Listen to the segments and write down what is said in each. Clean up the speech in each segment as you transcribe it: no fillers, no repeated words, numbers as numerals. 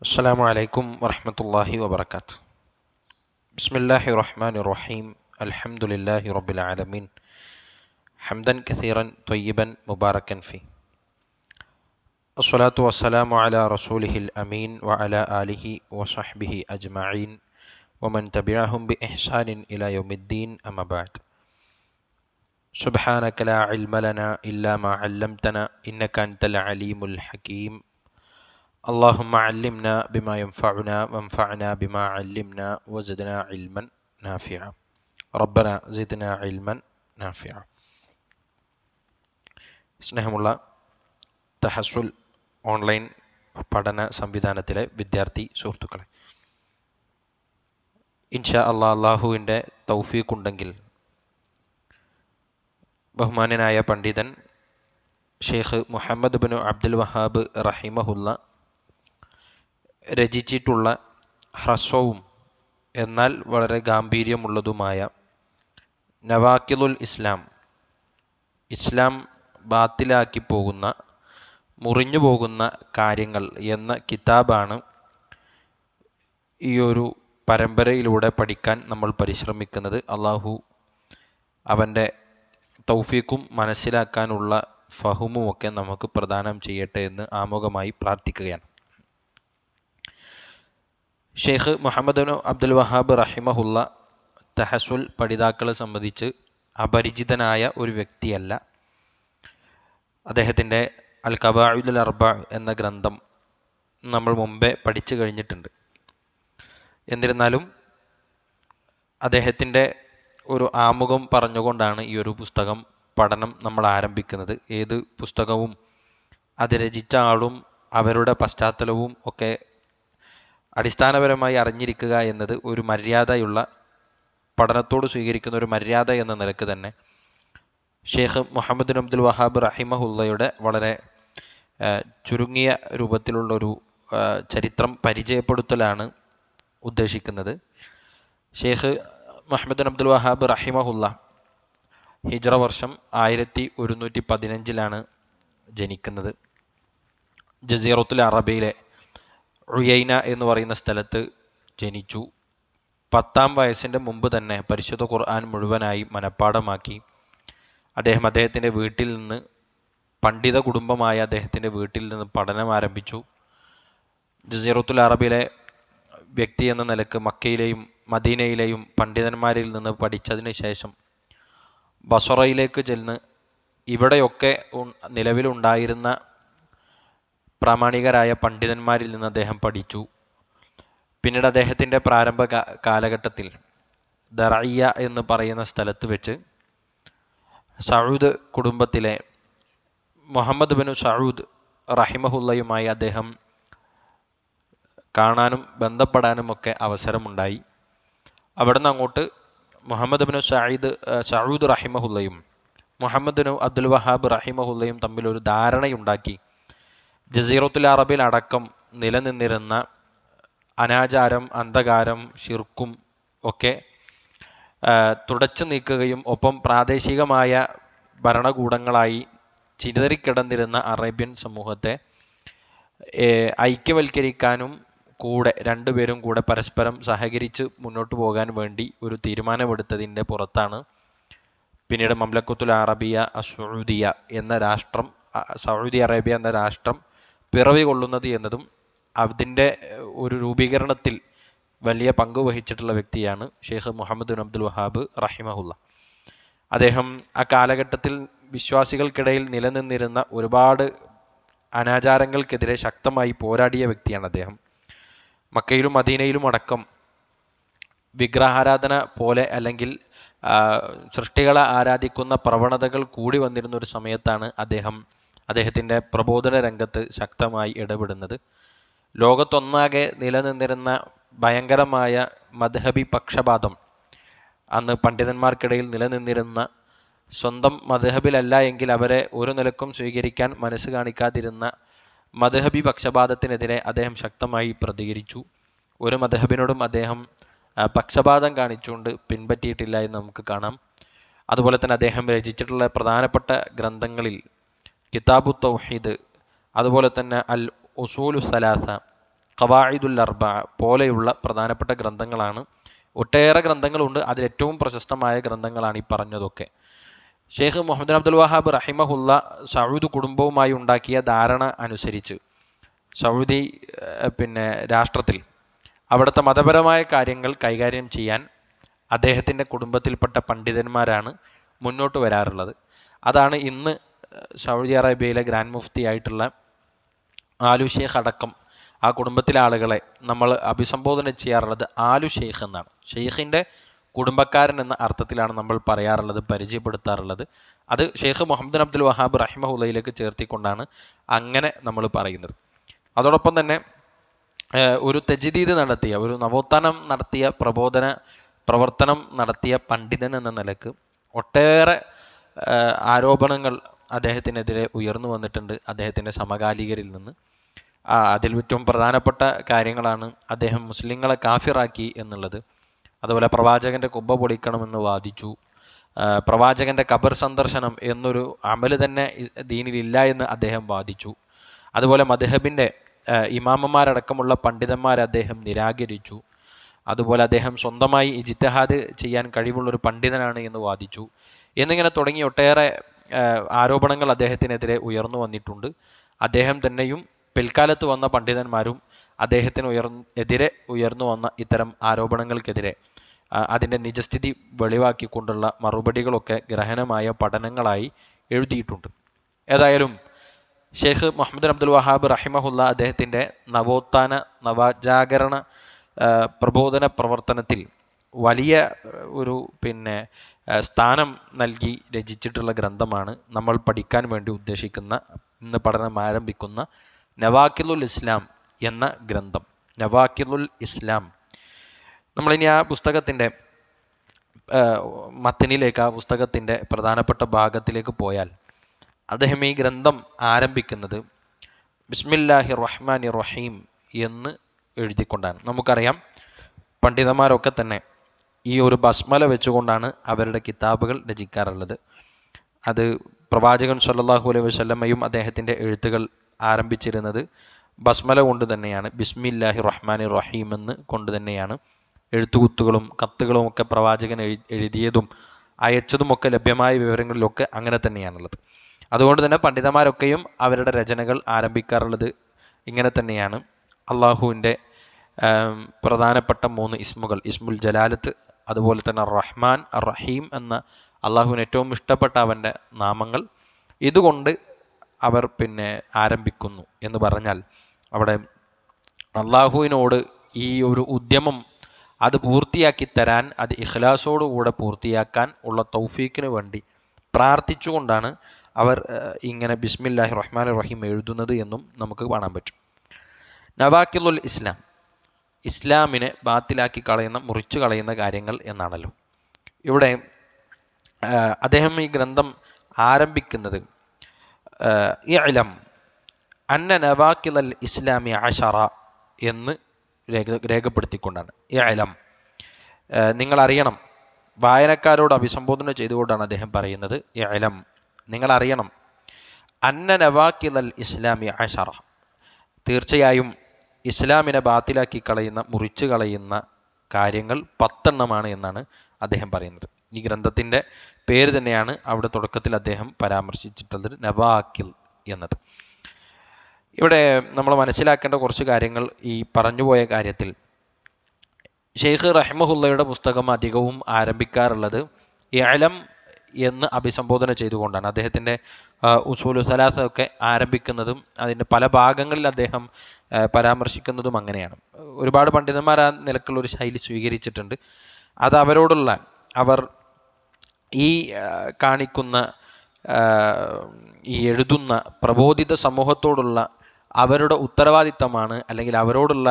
السلام عليكم ورحمة الله وبركاته. بسم الله الرحمن الرحيم. الحمد لله رب العالمين حمدا كثيرا طيبا مباركا فيه. الصلاة والسلام على رسوله الأمين وعلى آله وصحبه أجمعين ومن تبعهم بإحسان إلى يوم الدين. أما بعد. سبحانك لا علم لنا إلا ما علمتنا إنك أنت العليم الحكيم. اللهم علمنا بما ينفعنا وانفعنا بما علمنا وزدنا علما نافعا. ربنا زدنا علما نافعا. സ്നേഹമുള്ള തഹസ്സുൽ ഓൺലൈൻ പഠന സംവിധാനത്തിലെ വിദ്യാർത്ഥി സുഹൃത്തുക്കളെ, ഇൻഷാ അള്ളാഹുവിൻ്റെ തൗഫീഖ് ഉണ്ടെങ്കിൽ ബഹുമാന്യനായ പണ്ഡിതൻ ഷെയ്ഖ് മുഹമ്മദ് ബിൻ അബ്ദുൽ വഹാബ് റഹിമഹുല്ല രചിച്ചിട്ടുള്ള ഹ്രസ്വവും എന്നാൽ വളരെ ഗാംഭീര്യമുള്ളതുമായ നവാക്കിലുൽ ഇസ്ലാം, ഇസ്ലാം ബാത്തിലാക്കി പോകുന്ന, മുറിഞ്ഞു പോകുന്ന കാര്യങ്ങൾ എന്ന കിതാബാണ് ഈ ഒരു പരമ്പരയിലൂടെ പഠിക്കാൻ നമ്മൾ പരിശ്രമിക്കുന്നത്. അള്ളാഹു അവൻ്റെ തൗഫീഖും മനസ്സിലാക്കാനുള്ള ഫഹുമുമൊക്കെ നമുക്ക് പ്രദാനം ചെയ്യട്ടെ എന്ന് ആമുഖമായി പ്രാർത്ഥിക്കുകയാണ്. ഷെയ്ഖ് മുഹമ്മദ് ബിൻ അബ്ദുൽ വഹാബ് റഹിമഹുല്ല തഹസ്സുൽ പഠിതാക്കളെ സംബന്ധിച്ച് അപരിചിതനായ ഒരു വ്യക്തിയല്ല. അദ്ദേഹത്തിൻ്റെ അൽ ഖവാഇദുൽ അർബ എന്ന ഗ്രന്ഥം നമ്മൾ മുമ്പേ പഠിച്ചു കഴിഞ്ഞിട്ടുണ്ട്. എന്നിരുന്നാലും അദ്ദേഹത്തിൻ്റെ ഒരു ആമുഖം പറഞ്ഞുകൊണ്ടാണ് ഈ ഒരു പുസ്തകം പഠനം നമ്മൾ ആരംഭിക്കുന്നത്. ഏത് പുസ്തകവും അത് രചിച്ച ആളും അവരുടെ പശ്ചാത്തലവും ഒക്കെ അടിസ്ഥാനപരമായി അറിഞ്ഞിരിക്കുക എന്നത് ഒരു മര്യാദയുള്ള പഠനത്തോട് സ്വീകരിക്കുന്ന ഒരു മര്യാദ എന്ന നിലക്ക് തന്നെ ഷെയ്ഖ് മുഹമ്മദ് ബിൻ അബ്ദുൽ വഹാബ് റഹിമഹുല്ലയുടെ വളരെ ചുരുങ്ങിയ രൂപത്തിലുള്ളൊരു ചരിത്രം പരിചയപ്പെടുത്തലാണ് ഉദ്ദേശിക്കുന്നത്. ഷെയ്ഖ് മുഹമ്മദ് ബിൻ അബ്ദുൽ വഹാബ് റഹിമഹുല്ല ഹിജ്റ വർഷം 1115 ജനിക്കുന്നത്. ജസീറത്തുൽ അറബിയിലെ ഉയൈന എന്ന് പറയുന്ന സ്ഥലത്ത് ജനിച്ചു. 10-ാം വയസ്സിൻ്റെ മുമ്പ് തന്നെ പരിശുദ്ധ ഖുർആൻ മുഴുവനായി മനഃപ്പാഠമാക്കി. അദ്ദേഹത്തിൻ്റെ വീട്ടിൽ നിന്ന്, പണ്ഡിത കുടുംബമായ അദ്ദേഹത്തിൻ്റെ വീട്ടിൽ നിന്ന് പഠനം ആരംഭിച്ചു. ജസീറത്തുൽ അറബിയിലെ വ്യക്തി എന്ന നിലക്ക് മക്കയിലെയും മദീനയിലെയും പണ്ഡിതന്മാരിൽ നിന്ന് പഠിച്ചതിന് ശേഷം ബസറയിലേക്ക് ചെന്ന് ഇവിടെയൊക്കെ നിലവിലുണ്ടായിരുന്ന പ്രാമാണികരായ പണ്ഡിതന്മാരിൽ നിന്ന് അദ്ദേഹം പഠിച്ചു. പിന്നീട് അദ്ദേഹത്തിൻ്റെ പ്രാരംഭ കാലഘട്ടത്തിൽ ദറയ്യ എന്ന് പറയുന്ന സ്ഥലത്ത് വെച്ച് സഊദ് കുടുംബത്തിലെ മുഹമ്മദ് ബിൻ സഊദ് റഹിമഹുല്ലയുമായി അദ്ദേഹം കാണാനും ബന്ധപ്പെടാനുമൊക്കെ അവസരമുണ്ടായി. അവിടുന്ന് അങ്ങോട്ട് മുഹമ്മദ് ബിൻ സഊദ് റഹിമഹുല്ലയും മുഹമ്മദ് ബിൻ അബ്ദുൽ വഹാബ് റഹിമഹുല്ലയും തമ്മിലൊരു ധാരണയുണ്ടാക്കി. ജസീറത്തുൽ അറബിൽ അടക്കം നിലനിന്നിരുന്ന അനാചാരം, അന്ധകാരം, ശിർക്കും ഒക്കെ തുടച്ചു നീക്കുകയും ഒപ്പം പ്രാദേശികമായ ഭരണകൂടങ്ങളായി ചിതറിക്കിടന്നിരുന്ന അറേബ്യൻ സമൂഹത്തെ ഐക്യവൽക്കരിക്കാനും കൂടെ രണ്ടുപേരും കൂടെ പരസ്പരം സഹകരിച്ച് മുന്നോട്ട് പോകാൻ വേണ്ടി ഒരു തീരുമാനമെടുത്തതിൻ്റെ പുറത്താണ് പിന്നീട് മംലക്കത്തുൽ അറബിയ സഊദിയ എന്ന രാഷ്ട്രം, സൗദി അറേബ്യ എന്ന രാഷ്ട്രം പിറവി കൊള്ളുന്നത് എന്നതും അതിൻ്റെ ഒരു രൂപീകരണത്തിൽ വലിയ പങ്ക് വഹിച്ചിട്ടുള്ള വ്യക്തിയാണ് ഷെയ്ഖ് മുഹമ്മദ് ബിൻ അബ്ദുൽ വഹാബ് റഹിമഹുല്ല. അദ്ദേഹം ആ കാലഘട്ടത്തിൽ വിശ്വാസികൾക്കിടയിൽ നിലനിന്നിരുന്ന ഒരുപാട് അനാചാരങ്ങൾക്കെതിരെ ശക്തമായി പോരാടിയ വ്യക്തിയാണ് അദ്ദേഹം. മക്കയിലും മദീനയിലും അടക്കം വിഗ്രഹാരാധന പോലെ അല്ലെങ്കിൽ സൃഷ്ടികളെ ആരാധിക്കുന്ന പ്രവണതകൾ കൂടി വന്നിരുന്ന ഒരു സമയത്താണ് അദ്ദേഹത്തിൻ്റെ പ്രബോധന രംഗത്ത് ശക്തമായി ഇടപെടുന്നത്. ലോകത്തൊന്നാകെ നിലനിന്നിരുന്ന ഭയങ്കരമായ മദ്ഹബി പക്ഷപാതം, അന്ന് പണ്ഡിതന്മാർക്കിടയിൽ നിലനിന്നിരുന്ന, സ്വന്തം മദ്ഹബിലല്ല എങ്കിൽ അവരെ ഒരു നിലക്കും സ്വീകരിക്കാൻ മനസ്സ് കാണിക്കാതിരുന്ന മദ്ഹബി പക്ഷപാതത്തിനെതിരെ അദ്ദേഹം ശക്തമായി പ്രതികരിച്ചു. ഒരു മദ്ഹബിനോടും അദ്ദേഹം പക്ഷപാതം കാണിച്ചുകൊണ്ട് പിൻപറ്റിയിട്ടില്ല എന്ന് നമുക്ക് കാണാം. അതുപോലെ തന്നെ അദ്ദേഹം രചിച്ചിട്ടുള്ള പ്രധാനപ്പെട്ട ഗ്രന്ഥങ്ങളിൽ കിതാബു തൗഹീദ്, അതുപോലെ തന്നെ അൽ ഉസൂലു സലാസ, ഖവാഇദുൽ അർബ പോലെയുള്ള പ്രധാനപ്പെട്ട ഗ്രന്ഥങ്ങളാണ്. ഒട്ടേറെ ഗ്രന്ഥങ്ങളുണ്ട്. അതിലേറ്റവും പ്രശസ്തമായ ഗ്രന്ഥങ്ങളാണ് ഈ പറഞ്ഞതൊക്കെ. ഷെയ്ഖ് മുഹമ്മദ് അബ്ദുൽ വഹാബ് റഹിമഹുല്ല സൗദ് കുടുംബവുമായി ഉണ്ടാക്കിയ ധാരണ അനുസരിച്ച് സൗദി രാഷ്ട്രത്തിൽ അവിടുത്തെ മതപരമായ കാര്യങ്ങൾ കൈകാര്യം ചെയ്യാൻ അദ്ദേഹത്തിൻ്റെ കുടുംബത്തിൽപ്പെട്ട പണ്ഡിതന്മാരാണ് മുന്നോട്ട് വരാറുള്ളത്. അതാണ് ഇന്ന് സൗദി അറേബ്യയിലെ ഗ്രാൻഡ് മുഫ്തി ആയിട്ടുള്ള ആലു ഷെയ്ഖ് അടക്കം ആ കുടുംബത്തിലെ ആളുകളെ നമ്മൾ അഭിസംബോധന ചെയ്യാറുള്ളത് ആലു ഷെയ്ഖ് എന്നാണ്. ഷെയ്ഖിൻ്റെ കുടുംബക്കാരൻ എന്ന അർത്ഥത്തിലാണ് നമ്മൾ പറയാറുള്ളത്, പരിചയപ്പെടുത്താറുള്ളത്. അത് ഷെയ്ഖ് മുഹമ്മദ് അബ്ദുൽ വഹാബ് റഹിമഹുല്ലയിലേക്ക് ചേർത്തിക്കൊണ്ടാണ് അങ്ങനെ നമ്മൾ പറയുന്നത്. അതോടൊപ്പം തന്നെ ഒരു തജ്ദീദ് നടത്തിയ, ഒരു നവോത്ഥാനം നടത്തിയ, പ്രവർത്തനം നടത്തിയ പണ്ഡിതൻ എന്ന നിലക്ക് ഒട്ടേറെ ആരോപണങ്ങൾ അദ്ദേഹത്തിനെതിരെ ഉയർന്നു വന്നിട്ടുണ്ട് അദ്ദേഹത്തിൻ്റെ സമകാലികരിൽ നിന്ന്. അതിൽ ഏറ്റവും പ്രധാനപ്പെട്ട കാര്യങ്ങളാണ് അദ്ദേഹം മുസ്ലിങ്ങളെ കാഫിറാക്കി എന്നുള്ളത്. അതുപോലെ പ്രവാചകൻ്റെ കുബ്ബ പൊളിക്കണമെന്ന് വാദിച്ചു. പ്രവാചകൻ്റെ ഖബർ സന്ദർശനം എന്നൊരു അമല് തന്നെ ദീനിലില്ല എന്ന് അദ്ദേഹം വാദിച്ചു. അതുപോലെ മദ്ഹബിൻ്റെ ഇമാമന്മാരടക്കമുള്ള പണ്ഡിതന്മാരെ അദ്ദേഹം നിരാകരിച്ചു. അതുപോലെ അദ്ദേഹം സ്വന്തമായി ഇജ്തിഹാദ് ചെയ്യാൻ കഴിവുള്ളൊരു പണ്ഡിതനാണ് എന്ന് വാദിച്ചു. എന്നിങ്ങനെ തുടങ്ങി ഒട്ടേറെ ആരോപണങ്ങൾ അദ്ദേഹത്തിനെതിരെ ഉയർന്നു വന്നിട്ടുണ്ട്. അദ്ദേഹം തന്നെയും പിൽക്കാലത്ത് വന്ന പണ്ഡിതന്മാരും അദ്ദേഹത്തിന് എതിരെ ഉയർന്നു വന്ന ഇത്തരം ആരോപണങ്ങൾക്കെതിരെ അതിൻ്റെ നിജസ്ഥിതി വെളിവാക്കിക്കൊണ്ടുള്ള മറുപടികളൊക്കെ ഗ്രഹണമായ പഠനങ്ങളായി എഴുതിയിട്ടുണ്ട്. ഏതായാലും ഷെയ്ഖ് മുഹമ്മദ് അബ്ദുൽ വഹാബ് റഹിമഹുല്ല അദ്ദേഹത്തിൻ്റെ നവജാഗരണ പ്രബോധന പ്രവർത്തനത്തിൽ വലിയ ഒരു സ്ഥാനം നൽകി രചിച്ചിട്ടുള്ള ഗ്രന്ഥമാണ് നമ്മൾ പഠിക്കാൻ വേണ്ടി ഉദ്ദേശിക്കുന്ന, ഇന്ന് പഠനം ആരംഭിക്കുന്ന നവാക്കിലുൽ ഇസ്ലാം എന്ന ഗ്രന്ഥം. നവാക്കിലുൽ ഇസ്ലാം. നമ്മളിനി ആ പുസ്തകത്തിൻ്റെ മത്തനിലേക്ക്, ആ പുസ്തകത്തിൻ്റെ പ്രധാനപ്പെട്ട ഭാഗത്തിലേക്ക് പോയാൽ അദ്ദേഹം ഈ ഗ്രന്ഥം ആരംഭിക്കുന്നത് ബിസ്മില്ലാഹിർ റഹ്മാനിർ റഹീം എന്ന് എഴുതിക്കൊണ്ടാണ്. നമുക്കറിയാം പണ്ഡിതന്മാരൊക്കെ തന്നെ ഈ ഒരു ബസ്മല വെച്ചുകൊണ്ടാണ് അവരുടെ കിതാബുകൾ രചിക്കാറുള്ളത്. അത് പ്രവാചകൻ സ്വല്ലല്ലാഹു അലൈഹി വസല്ലമയും അദ്ദേഹത്തിൻ്റെ എഴുത്തുകൾ ആരംഭിച്ചിരുന്നത് ബസ്മല കൊണ്ട് തന്നെയാണ്, ബിസ്മില്ലാഹിർ റഹ്മാനിർ റഹീം എന്ന് കൊണ്ട് തന്നെയാണ്. എഴുത്തുകുത്തുകളും കത്തുകളും ഒക്കെ പ്രവാചകൻ എഴുതിയതും അയച്ചതുമൊക്കെ ലഭ്യമായ വിവരങ്ങളിലൊക്കെ അങ്ങനെ തന്നെയാണുള്ളത്. അതുകൊണ്ട് തന്നെ പണ്ഡിതന്മാരൊക്കെയും അവരുടെ രചനകൾ ആരംഭിക്കാറുള്ളത് ഇങ്ങനെ തന്നെയാണ്. അള്ളാഹുവിൻ്റെ പ്രധാനപ്പെട്ട 3 ഇസ്മുകൾ, ഇസ്മുൽ ജലാലത്ത്, അതുപോലെ തന്നെ റഹ്മാൻ, റഹീം എന്ന അള്ളാഹുവിന് ഏറ്റവും ഇഷ്ടപ്പെട്ട അവൻ്റെ നാമങ്ങൾ, ഇതുകൊണ്ട് അവർ ആരംഭിക്കുന്നു എന്ന് പറഞ്ഞാൽ അവിടെ അള്ളാഹുവിനോട് ഈ ഒരു ഉദ്യമം അത് പൂർത്തിയാക്കി തരാൻ, അത് ഇഖ്ലാസോടുകൂടെ പൂർത്തിയാക്കാൻ ഉള്ള തൗഫീക്കിന് വേണ്ടി പ്രാർത്ഥിച്ചുകൊണ്ടാണ് അവർ ഇങ്ങനെ ബിസ്മില്ലാഹിർ റഹ്മാനിർ റഹീം എഴുതുന്നത് എന്നും നമുക്ക് കാണാൻ പറ്റും. നവാക്കിലുൽ ഇസ്ലാം, ഇസ്ലാമിനെ ബാത്തിലാക്കി കളയുന്ന, മുറിച്ചു കളയുന്ന കാര്യങ്ങൾ എന്നാണല്ലോ. ഇവിടെ അദ്ദേഹം ഈ ഗ്രന്ഥം ആരംഭിക്കുന്നത് ഇഅ്ലം അന്ന നവാക്കിലൽ ഇസ്ലാമി അശറ എന്ന് രേഖപ്പെടുത്തിക്കൊണ്ടാണ്. ഇഅ്ലം, നിങ്ങളറിയണം. വായനക്കാരോട് അഭിസംബോധന ചെയ്തുകൊണ്ടാണ് അദ്ദേഹം പറയുന്നത്. ഇഅ്ലം, നിങ്ങളറിയണം. അന്ന നവാക്കിലൽ ഇസ്ലാമി അശറ, തീർച്ചയായും ഇസ്ലാമിനെ ബാത്തിലാക്കി കളയുന്ന, മുറിച്ചു കളയുന്ന കാര്യങ്ങൾ 10 എന്നാണ് അദ്ദേഹം പറയുന്നത്. ഈ ഗ്രന്ഥത്തിൻ്റെ പേര് തന്നെയാണ് അവിടെ തുടക്കത്തിൽ അദ്ദേഹം പരാമർശിച്ചിട്ടുള്ളത്, നവാക്കിൽ എന്നത്. ഇവിടെ നമ്മൾ മനസ്സിലാക്കേണ്ട കുറച്ച് കാര്യങ്ങൾ ഈ പറഞ്ഞുപോയ കാര്യത്തിൽ ഷെയ്ഖ് റഹിമഹുല്ലയുടെ പുസ്തകം അധികവും ആരംഭിക്കാറുള്ളത് ഇഅ്ലം എന്ന് അഭിസംബോധന ചെയ്തുകൊണ്ടാണ്. അദ്ദേഹത്തിൻ്റെ ഉസൂലു സലാസ ഒക്കെ ആരംഭിക്കുന്നതും അതിൻ്റെ പല ഭാഗങ്ങളിൽ അദ്ദേഹം പരാമർശിക്കുന്നതും അങ്ങനെയാണ്. ഒരുപാട് പണ്ഡിതന്മാർ ആ നിലക്കുള്ളൊരു ശൈലി സ്വീകരിച്ചിട്ടുണ്ട്. അത് അവർ ഈ കാണിക്കുന്ന, ഈ എഴുതുന്ന പ്രബോധിത സമൂഹത്തോടുള്ള അവരുടെ ഉത്തരവാദിത്തമാണ്, അല്ലെങ്കിൽ അവരോടുള്ള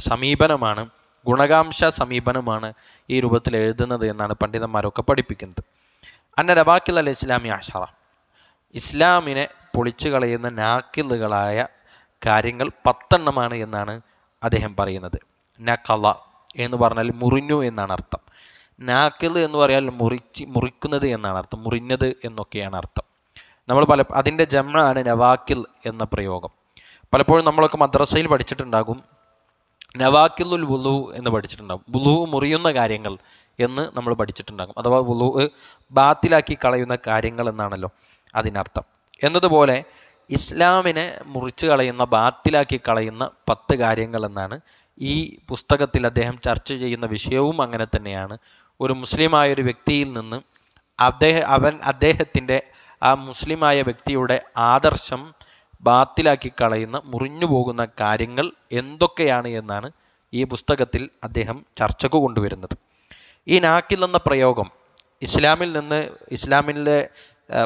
സമീപനമാണ്, ഗുണകാംക്ഷ സമീപനമാണ് ഈ രൂപത്തിൽ എഴുതുന്നത് എന്നാണ് പണ്ഡിതന്മാരൊക്കെ പഠിപ്പിക്കുന്നത്. അന്ന നവാക്കിൽ അൽ ഇസ്ലാമി അഷറ, ഇസ്ലാമിനെ പൊളിച്ചു കളയുന്ന നാക്കിലുകളായ കാര്യങ്ങൾ 10 എന്നാണ് അദ്ദേഹം പറയുന്നത്. നഖല എന്ന് പറഞ്ഞാൽ മുറിഞ്ഞു എന്നാണ് അർത്ഥം. നാക്കിൽ എന്ന് പറയാൽ മുറിക്കുന്നത് എന്നാണ് അർത്ഥം, മുറിഞ്ഞത് എന്നൊക്കെയാണ് അർത്ഥം. നമ്മൾ അതിൻ്റെ ജംആണ് നവാക്കിൽ എന്ന പ്രയോഗം. പലപ്പോഴും നമ്മളൊക്കെ മദ്രസയിൽ പഠിച്ചിട്ടുണ്ടാകും, നവാക്കിലുൽ വുളു എന്ന് പഠിച്ചിട്ടുണ്ടാകും. വുളു മുറിയുന്ന കാര്യങ്ങൾ എന്ന് നമ്മൾ പഠിച്ചിട്ടുണ്ടാകും. അഥവാ വുളു ബാത്തിലാക്കി കളയുന്ന കാര്യങ്ങൾ എന്നാണല്ലോ അതിനർത്ഥം. എന്നതുപോലെ ഇസ്ലാമിനെ മുറിച്ച് കളയുന്ന, ബാത്തിലാക്കി കളയുന്ന 10 കാര്യങ്ങൾ എന്നാണ് ഈ പുസ്തകത്തിൽ അദ്ദേഹം ചർച്ച ചെയ്യുന്ന വിഷയവും. അങ്ങനെ തന്നെയാണ് ഒരു മുസ്ലിമായൊരു വ്യക്തിയിൽ നിന്ന് അദ്ദേഹത്തിൻ്റെ ആ മുസ്ലിമായ വ്യക്തിയുടെ ആദർശം ബാത്തിലാക്കി കളയുന്ന, മുറിഞ്ഞു പോകുന്ന കാര്യങ്ങൾ എന്തൊക്കെയാണ് എന്നാണ് ഈ പുസ്തകത്തിൽ അദ്ദേഹം ചർച്ചക്ക് കൊണ്ടുവരുന്നത്. ഈ നാക്കിൽ എന്ന പ്രയോഗം ഇസ്ലാമിലെ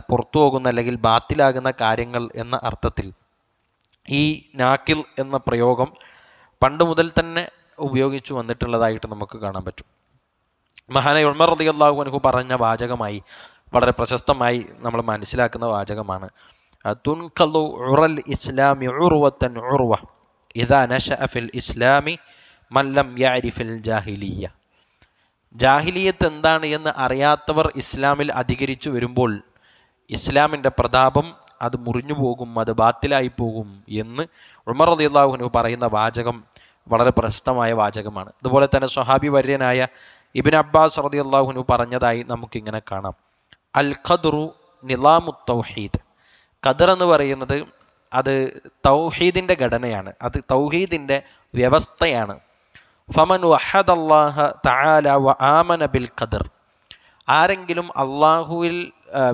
പുറത്തു പോകുന്ന അല്ലെങ്കിൽ ബാത്തിലാകുന്ന കാര്യങ്ങൾ എന്ന അർത്ഥത്തിൽ ഈ നാക്കിൽ എന്ന പ്രയോഗം പണ്ട് മുതൽ തന്നെ ഉപയോഗിച്ചു വന്നിട്ടുള്ളതായിട്ട് നമുക്ക് കാണാൻ പറ്റും. മഹാനായ ഉമർ റളിയല്ലാഹു അൻഹു പറഞ്ഞ വാചകമായി വളരെ പ്രശസ്തമായി നമ്മൾ മനസ്സിലാക്കുന്ന വാചകമാണ്, തുൻഖലു ഉറൽ ഇസ്ലാമി ഉർവത്തൻ ഉർവ ഇദാ നശഅ ഫിൽ ഇസ്ലാമി മൻ ലം യഅരിഫിൽ ജാഹിലിയ്യ. ജാഹിലിയത്ത് എന്താണ് എന്ന് അറിയാത്തവർ ഇസ്ലാമിൽ അധികരിച്ചു വരുമ്പോൾ ഇസ്ലാമിൻ്റെ പ്രതാപം അത് മുറിഞ്ഞു പോകും, അത് ബാത്തിലായി പോകും എന്ന് ഉമർ റളിയല്ലാഹു അൻഹു പറയുന്ന വാചകം വളരെ പ്രശസ്തമായ വാചകമാണ്. അതുപോലെ തന്നെ സ്വഹാബി വര്യനായ ഇബ്നു അബ്ബാസ് റളിയല്ലാഹു അൻഹു പറഞ്ഞതായി നമുക്കിങ്ങനെ കാണാം, അൽ ഖദ്റു നിലാമു തൗഹീദ്. ഖദർ എന്ന് പറയുന്നത് അത് തൗഹീദിൻ്റെ ഘടനയാണ്, അത് തൗഹീദിൻ്റെ വ്യവസ്ഥയാണ്. ഫമൻ വഹദല്ലാഹ തആല വ ആമന ബിൽ ഖദർ. ആരെങ്കിലും അള്ളാഹുവിൽ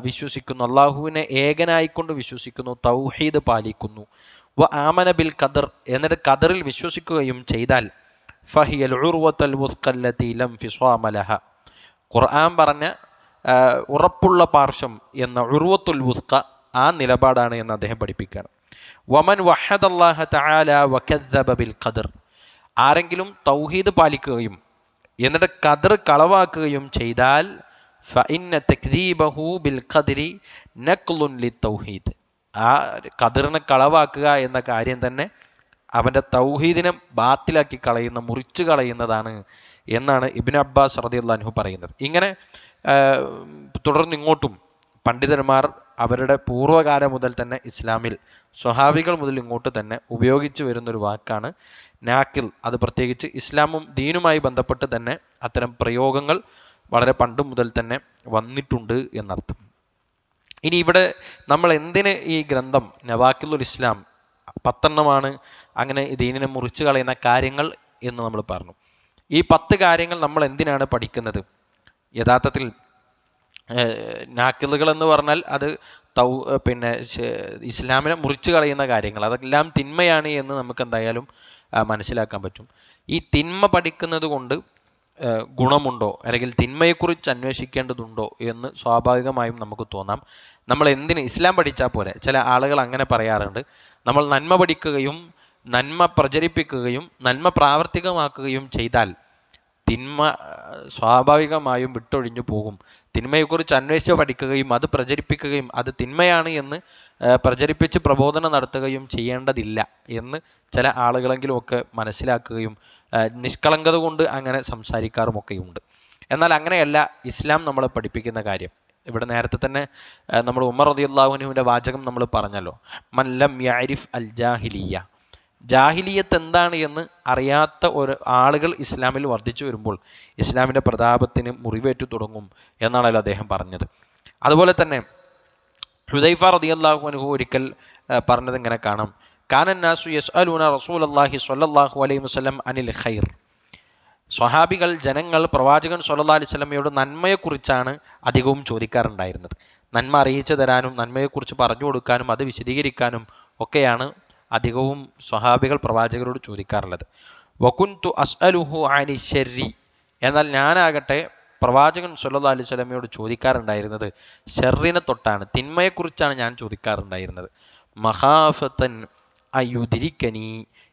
വിശ്വസിക്കുന്നു, അള്ളാഹുവിനെ ഏകനായിക്കൊണ്ട് വിശ്വസിക്കുന്നു, തൗഹീദ് പാലിക്കുന്നു, വ ആമന ബിൽ ഖദർ എന്നിട്ട് ഖദറിൽ വിശ്വസിക്കുകയും ചെയ്താൽ ഫഹിയൽ ഉർവത്തുൽ വുസ്ഖല്ലതി ലം ഫിസ്വാമ ലഹ. ഖുർആൻ പറഞ്ഞ ഉറപ്പുള്ള പാർശ്വം എന്ന ഉർവത്തുൽ വുസ്ഖ ആ നിലപാടാണ് എന്ന് അദ്ദേഹം പഠിപ്പിക്കുകയാണ്. വമൻ വഹദല്ലാഹ തആല വകദ്ദബ ബിൽ ഖദർ. ആരെങ്കിലും തൗഹീദ് പാലിക്കുകയും എന്നിട്ട് ഖദർ കളവാക്കുകയും ചെയ്താൽ ഫഇന്ന തക്ദീബഹു ബിൽ ഖദ്രി നഖ്ലുൻ ലിത്തൗഹീദ്. ആ ഖദറിനെ കളവാക്കുക എന്ന കാര്യം തന്നെ അവൻ്റെ തൗഹീദിനെ ബാത്തിലാക്കി കളയുന്ന, മുറിച്ചു കളയുന്നതാണ് എന്നാണ് ഇബ്നു അബ്ബാസ് റളിയല്ലാഹു അൻഹു പറയുന്നത്. ഇങ്ങനെ തുടർന്നിങ്ങോട്ടും പണ്ഡിതന്മാർ അവരുടെ പൂർവ്വകാലം മുതൽ തന്നെ ഇസ്ലാമിൽ സ്വഹാബികൾ മുതൽ ഇങ്ങോട്ട് തന്നെ ഉപയോഗിച്ച് വരുന്നൊരു വാക്കാണ് നാക്കിൽ. അത് പ്രത്യേകിച്ച് ഇസ്ലാമും ദീനുമായി ബന്ധപ്പെട്ട് തന്നെ അത്തരം പ്രയോഗങ്ങൾ വളരെ പണ്ട് മുതൽ തന്നെ വന്നിട്ടുണ്ട് എന്നർത്ഥം. ഇനി ഇവിടെ നമ്മൾ എന്തിന് ഈ ഗ്രന്ഥം നവാക്കിലുൽ ഇസ്ലാം 10 അങ്ങനെ ദീനിനെ മുറിച്ച് കളയുന്ന കാര്യങ്ങൾ എന്ന് നമ്മൾ പറഞ്ഞു. ഈ 10 കാര്യങ്ങൾ നമ്മൾ എന്തിനാണ് പഠിക്കുന്നത്? യഥാർത്ഥത്തിൽ നാക്കിലുകൾ എന്ന് പറഞ്ഞാൽ അത് ഇസ്ലാമിനെ മുറിച്ച് കളയുന്ന കാര്യങ്ങൾ, അതെല്ലാം തിന്മയാണ് എന്ന് നമുക്ക് എന്തായാലും മനസ്സിലാക്കാൻ പറ്റും. ഈ തിന്മ പഠിക്കുന്നത് കൊണ്ട് ഗുണമുണ്ടോ അല്ലെങ്കിൽ തിന്മയെക്കുറിച്ച് അന്വേഷിക്കേണ്ടതുണ്ടോ എന്ന് സ്വാഭാവികമായും നമുക്ക് തോന്നാം. നമ്മൾ എന്തിന് ഇസ്ലാം പഠിച്ചാൽ പോരെ? ചില ആളുകൾ അങ്ങനെ പറയാറുണ്ട്. നമ്മൾ നന്മ പഠിക്കുകയും നന്മ പ്രചരിപ്പിക്കുകയും നന്മ പ്രാവർത്തികമാക്കുകയും ചെയ്താൽ തിന്മ സ്വാഭാവികമായും വിട്ടൊഴിഞ്ഞു പോകും. തിന്മയെക്കുറിച്ച് അന്വേഷിച്ച് പഠിക്കുകയും അത് പ്രചരിപ്പിക്കുകയും അത് തിന്മയാണ് എന്ന് പ്രചരിപ്പിച്ച് പ്രബോധനം നടത്തുകയും ചെയ്യേണ്ടതില്ല എന്ന് ചില ആളുകളെങ്കിലും ഒക്കെ മനസ്സിലാക്കുകയും നിഷ്കളങ്കത കൊണ്ട് അങ്ങനെ സംസാരിക്കാറുമൊക്കെയുണ്ട്. എന്നാൽ അങ്ങനെയല്ല ഇസ്ലാം നമ്മളെ പഠിപ്പിക്കുന്ന കാര്യം. ഇവിടെ നേരത്തെ തന്നെ നമ്മൾ ഉമർ റളിയല്ലാഹു അൻഹുവിൻ്റെ വാചകം നമ്മൾ പറഞ്ഞല്ലോ, മൻ ലം യഅരിഫ് അൽ ജാഹിലിയ്യ. ജാഹിലിയത്ത് എന്താണ് എന്ന് അറിയാത്ത ഒരു ആളുകൾ ഇസ്ലാമിൽ വർദ്ധിച്ചു വരുമ്പോൾ ഇസ്ലാമിൻ്റെ പ്രതാപത്തിന് മുറിവേറ്റു തുടങ്ങും എന്നാണല്ലോ അദ്ദേഹം പറഞ്ഞത്. അതുപോലെ തന്നെ ഹുദൈഫ റളിയല്ലാഹു അൻഹു ഒരിക്കൽ പറഞ്ഞത് ഇങ്ങനെ കാണാം, കാനന്നാസു യസ്അലൂന റസൂലല്ലാഹി സ്വല്ലല്ലാഹു അലൈഹി വസല്ലം അനിൽ ഖൈർ. സ്വഹാബികൾ, ജനങ്ങൾ പ്രവാചകൻ സ്വല്ലല്ലാഹു അലൈഹി വസല്ലമയോട് നന്മയെക്കുറിച്ചാണ് അധികവും ചോദിക്കാറുണ്ടായിരുന്നത്. നന്മ അറിയിച്ചു തരാനും നന്മയെക്കുറിച്ച് പറഞ്ഞു കൊടുക്കാനും അത് വിശദീകരിക്കാനും ഒക്കെയാണ് അധികവും സ്വഹാബികൾ പ്രവാചകരോട് ചോദിക്കാറുള്ളത്. വകുന്തു അസ്അലുഹു അനി ശർരി. എന്നാൽ ഞാനാകട്ടെ പ്രവാചകൻ സ്വല്ലല്ലാഹു അലൈഹി വസല്ലമയോട് ചോദിക്കാറുണ്ടായിരുന്നത് ഷർറിനെ തൊട്ടാണ്, തിന്മയെക്കുറിച്ചാണ് ഞാൻ ചോദിക്കാറുണ്ടായിരുന്നത്. മഹാഫത്തൻ അയുദിരിക്കനി.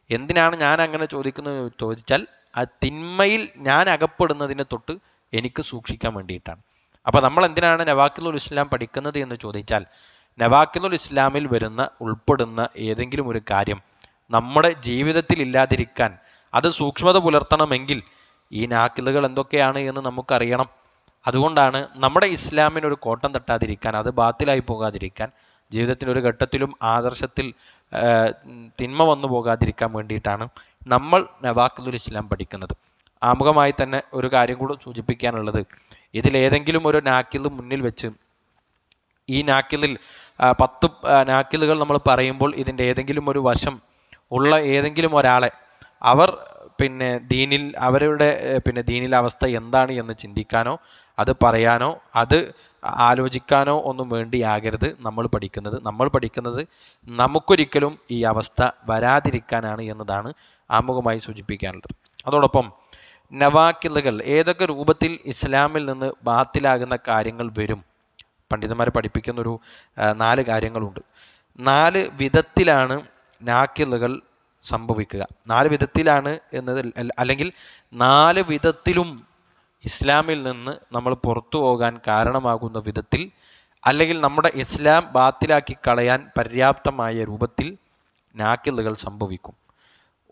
എന്തിനാണ് ഞാൻ അങ്ങനെ ചോദിക്കുന്നത് ചോദിച്ചാൽ ആ തിന്മയിൽ ഞാൻ അകപ്പെടുന്നതിനെ തൊട്ട് എനിക്ക് സൂക്ഷിക്കാൻ വേണ്ടിയിട്ടാണ്. അപ്പോൾ നമ്മൾ എന്തിനാണ് നവാക്കിലുൽ ഇസ്ലാം പഠിക്കുന്നത് എന്ന് ചോദിച്ചാൽ, നവാക്കിലുൽ ഇസ്ലാമിൽ ഉൾപ്പെടുന്ന ഏതെങ്കിലും ഒരു കാര്യം നമ്മുടെ ജീവിതത്തിൽ ഇല്ലാതിരിക്കാൻ, അത് സൂക്ഷ്മത പുലർത്തണമെങ്കിൽ ഈ നാക്കിലുകൾ എന്തൊക്കെയാണ് എന്ന് നമുക്കറിയണം. അതുകൊണ്ടാണ് നമ്മുടെ ഇസ്ലാമിനൊരു കോട്ടം തട്ടാതിരിക്കാൻ, അത് ബാത്തിലായി പോകാതിരിക്കാൻ, ജീവിതത്തിൻ്റെ ഒരു ഘട്ടത്തിലും ആദർശത്തിൽ തിന്മ വന്നു പോകാതിരിക്കാൻ വേണ്ടിയിട്ടാണ് നമ്മൾ നവാഖിലുൽ ഇസ്ലാം പഠിക്കുന്നത്. ആമുഖമായി തന്നെ ഒരു കാര്യം കൂടെ സൂചിപ്പിക്കാനുള്ളത്, ഇതിലേതെങ്കിലും ഒരു നാക്കിൽ മുന്നിൽ വെച്ച് ഈ നാക്കിലിൽ 10 നാക്കിലുകൾ നമ്മൾ പറയുമ്പോൾ ഇതിൻ്റെ ഏതെങ്കിലും ഒരു വശം ഉള്ള ഏതെങ്കിലും ഒരാളെ അവർ ദീനിൽ അവരുടെ ദീനിലെ അവസ്ഥ എന്താണ് എന്ന് ചിന്തിക്കാനോ അത് പറയാനോ അത് ആലോചിക്കാനോ ഒന്നും വേണ്ടിയാകരുത് നമ്മൾ പഠിക്കുന്നത്. നമ്മൾ പഠിക്കുന്നത് നമുക്കൊരിക്കലും ഈ അവസ്ഥ വരാതിരിക്കാനാണ് എന്നതാണ് ആമുഖമായി സൂചിപ്പിക്കാനുള്ളത്. അതോടൊപ്പം നവാക്കിലുകൾ ഏതൊക്കെ രൂപത്തിൽ ഇസ്ലാമിൽ നിന്ന് ബാത്തിലാകുന്ന കാര്യങ്ങൾ വരും, പണ്ഡിതന്മാർ പഠിപ്പിക്കുന്നൊരു 4 കാര്യങ്ങളുണ്ട്. 4 വിധത്തിലാണ് നാക്കിലുകൾ സംഭവിക്കുക. 4 വിധത്തിലാണ് എന്നത് അല്ലെങ്കിൽ 4 വിധത്തിലും ഇസ്ലാമിൽ നിന്ന് നമ്മൾ പുറത്തു പോകാൻ കാരണമാകുന്ന വിധത്തിൽ അല്ലെങ്കിൽ നമ്മുടെ ഇസ്ലാം ബാത്തിലാക്കി കളയാൻ പര്യാപ്തമായ രൂപത്തിൽ നാക്കിലുകൾ സംഭവിക്കും.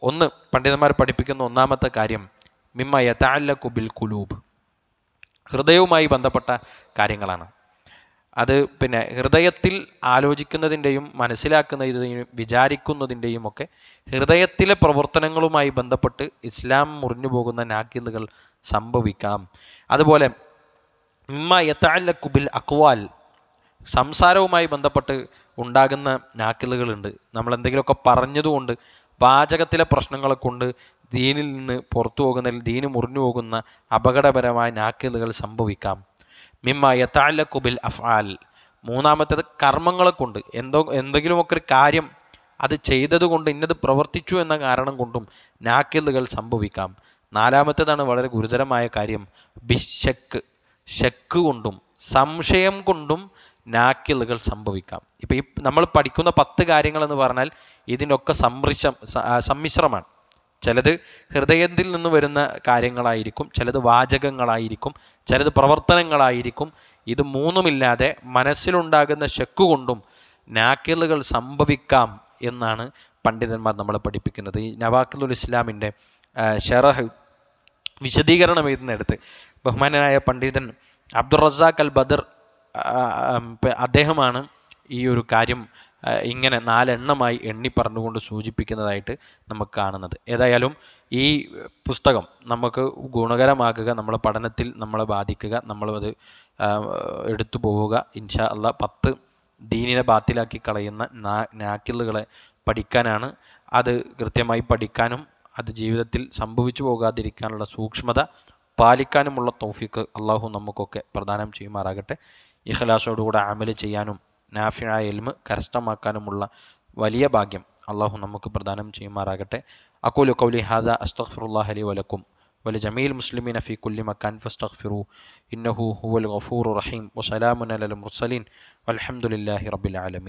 ഒന്ന്, പണ്ഡിതന്മാർ പഠിപ്പിക്കുന്ന ഒന്നാമത്തെ കാര്യം മിമ്മ യതഅല്ലഖു ബിൽ ഖുലൂബ്, ഹൃദയവുമായി ബന്ധപ്പെട്ട കാര്യങ്ങളാണ്. അത് ഹൃദയത്തിൽ ആലോചിക്കുന്നതിൻ്റെയും മനസ്സിലാക്കുന്നതിൻ്റെയും വിചാരിക്കുന്നതിൻ്റെയും ഒക്കെ ഹൃദയത്തിലെ പ്രവർത്തനങ്ങളുമായി ബന്ധപ്പെട്ട് ഇസ്ലാം മുറിഞ്ഞു പോകുന്ന നാക്കിലുകൾ സംഭവിക്കാം. അതുപോലെ മിമ്മ യതഅല്ലഖു ബിൽ അഖ്വാൽ, സംസാരവുമായി ബന്ധപ്പെട്ട് ഉണ്ടാകുന്ന നാക്കിലുകളുണ്ട്. നമ്മൾ എന്തെങ്കിലുമൊക്കെ പറഞ്ഞതുകൊണ്ട് വാചകത്തിലെ പ്രശ്നങ്ങളെ കൊണ്ട് ദീനിൽ നിന്ന് പുറത്തു പോകുന്നതിൽ ദീന് മുറിഞ്ഞു പോകുന്ന അപകടപരമായ നാക്കിലുകൾ സംഭവിക്കാം. മിമ്മ യതഅല്ലഖു ബിൽ അഫ്ആൽ, മൂന്നാമത്തേത് കർമ്മങ്ങളെ കൊണ്ട് എന്തെങ്കിലുമൊക്കെ ഒരു കാര്യം അത് ചെയ്തതുകൊണ്ട് ഇന്നത് പ്രവർത്തിച്ചു എന്ന കാരണം കൊണ്ടും നാക്കിലുകൾ സംഭവിക്കാം. നാലാമത്തേതാണ് വളരെ ഗുരുതരമായ കാര്യം, ബിശക്ക്, ശക്ക് കൊണ്ടും സംശയം കൊണ്ടും നാക്കിലുകൾ സംഭവിക്കാം. ഇപ്പം ഈ നമ്മൾ പഠിക്കുന്ന 10 കാര്യങ്ങളെന്ന് പറഞ്ഞാൽ ഇതിനൊക്കെ സമ്മിശ്രമാണ്. ചിലത് ഹൃദയത്തിൽ നിന്ന് വരുന്ന കാര്യങ്ങളായിരിക്കും, ചിലത് വാചകങ്ങളായിരിക്കും, ചിലത് പ്രവർത്തനങ്ങളായിരിക്കും. ഇത് മൂന്നുമില്ലാതെ മനസ്സിലുണ്ടാകുന്ന ശക്ക് കൊണ്ടും നാക്കിലുകൾ സംഭവിക്കാം എന്നാണ് പണ്ഡിതന്മാർ നമ്മളെ പഠിപ്പിക്കുന്നത്. ഈ നവാഖിലുൽ ഇസ്ലാമിൻ്റെ ഷറഹ് വിശദീകരണം എഴുതുന്നിടത്ത് ബഹുമാനനായ പണ്ഡിതൻ അബ്ദുർ റസാഖ് അൽ ബദർ അദ്ദേഹമാണ് ഈ ഒരു കാര്യം ഇങ്ങനെ 4 എണ്ണമായി എണ്ണി പറഞ്ഞുകൊണ്ട് സൂചിപ്പിക്കുന്നതായിട്ട് നമുക്ക് കാണുന്നത്. ഏതായാലും ഈ പുസ്തകം നമുക്ക് ഗുണകരമാക്കുക, നമ്മളെ പഠനത്തിൽ നമ്മളെ ബാധിക്കുക, നമ്മളത് എടുത്തു പോവുക. ഇൻഷാ അല്ലാഹ് 10 ദീനിനെ ബാത്തിലാക്കി കളയുന്ന നാക്കിലുകളെ പഠിക്കാനാണ്. അത് കൃത്യമായി പഠിക്കാനും അത് ജീവിതത്തിൽ സംഭവിച്ചു പോകാതിരിക്കാനുള്ള സൂക്ഷ്മത പാലിക്കാനുമുള്ള തൗഫീഖ് അള്ളാഹു നമുക്കൊക്കെ പ്രദാനം ചെയ്യുമാറാകട്ടെ. ഇഖ്ലാസോടുകൂടെ അമൽ ചെയ്യാനും നാഫിയായ ഇൽമ് കരസ്ഥമാക്കാനുമുള്ള വലിയ ഭാഗ്യം അള്ളാഹു നമുക്ക് പ്രദാനം ചെയ്യുമാറാകട്ടെ. അഖൂലു ഖൗലി ഹാദാ അസ്തഗ്ഫിറുല്ലാഹ ലി വലക്കും വലിജമീൽ മുസ്ലിമീന ഫീ കുല്ലി മക്കാൻ ഫസ്തഗ്ഫിറൂ ഇന്നഹു ഹുവൽ ഗഫൂറുർ റഹീം. വസലാമുൻ അലൽ മുർസലീൻ വൽഹംദുലില്ലാഹി റബ്ബിൽ ആലമീൻ.